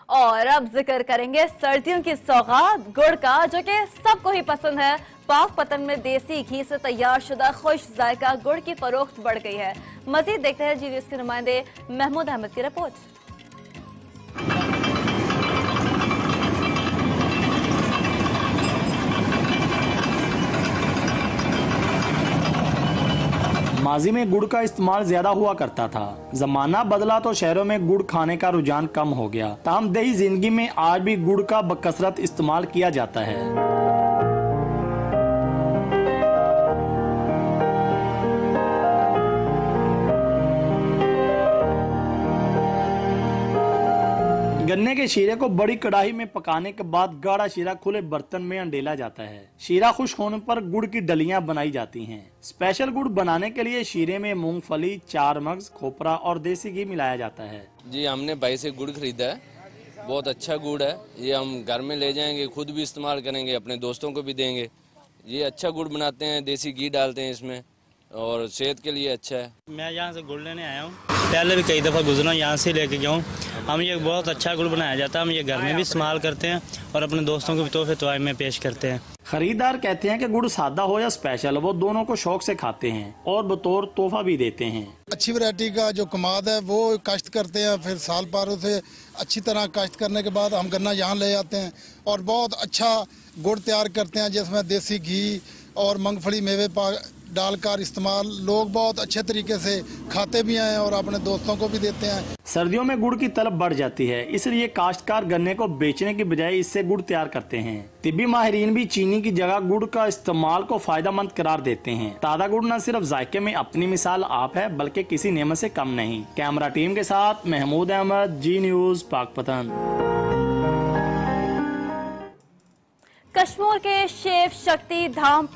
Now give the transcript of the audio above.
और अब जिक्र करेंगे सर्दियों की सौगात गुड़ का, जो कि सबको ही पसंद है। पाकपतन में देसी घी से तैयार शुदा खुश जायका गुड़ की फरोख्त बढ़ गई है। मजीद देखते हैं जी न्यूज के नुमाइंदे महमूद अहमद की रिपोर्ट। माजी में गुड़ का इस्तेमाल ज्यादा हुआ करता था। जमाना बदला तो शहरों में गुड़ खाने का रुझान कम हो गया। ताहम देही जिंदगी में आज भी गुड़ का बकसरत इस्तेमाल किया जाता है। गन्ने के शीरे को बड़ी कढ़ाई में पकाने के बाद गाढ़ा शीरा खुले बर्तन में अंडेला जाता है। शीरा खुश्क होने पर गुड़ की डलियां बनाई जाती हैं। स्पेशल गुड़ बनाने के लिए शीरे में मूंगफली, 4 मगज, खोपरा और देसी घी मिलाया जाता है। जी हमने भाई से गुड़ खरीदा है, बहुत अच्छा गुड़ है। ये हम घर में ले जाएंगे, खुद भी इस्तेमाल करेंगे, अपने दोस्तों को भी देंगे। ये अच्छा गुड़ बनाते हैं, देसी घी डालते हैं इसमें और सेहत के लिए अच्छा है। मैं यहाँ से गुड़ लेने आया हूँ, पहले भी कई दफ़ा गुजरा यहाँ से लेके गया हूँ। हम ये बहुत अच्छा गुड़ बनाया जाता है, हम ये घर में भी इस्तेमाल करते हैं और अपने दोस्तों को भी तोहफे तोहफे में पेश करते हैं। खरीदार कहते हैं कि गुड़ सादा हो या स्पेशल, वो दोनों को शौक से खाते हैं और बतौर तोहफा भी देते हैं। अच्छी वैरायटी का जो कमाद है वो काश्त करते हैं, फिर साल पारों से अच्छी तरह काश्त करने के बाद हम गन्ना यहाँ ले आते हैं और बहुत अच्छा गुड़ तैयार करते हैं, जिसमें देसी घी और मूंगफली मेवे डालकर इस्तेमाल लोग बहुत अच्छे तरीके से खाते भी हैं और अपने दोस्तों को भी देते हैं। सर्दियों में गुड़ की तलब बढ़ जाती है, इसलिए काश्तकार गन्ने को बेचने की बजाय इससे गुड़ तैयार करते हैं। तिब्बी माहिरीन भी चीनी की जगह गुड़ का इस्तेमाल को फायदेमंद करार देते हैं। ताज़ा गुड़ न सिर्फ जायके में अपनी मिसाल आप है, बल्कि किसी नेमत से कम नहीं। कैमरा टीम के साथ महमूद अहमद, जी न्यूज, पाकपतन। कश्मीर के शिव शक्ति धाम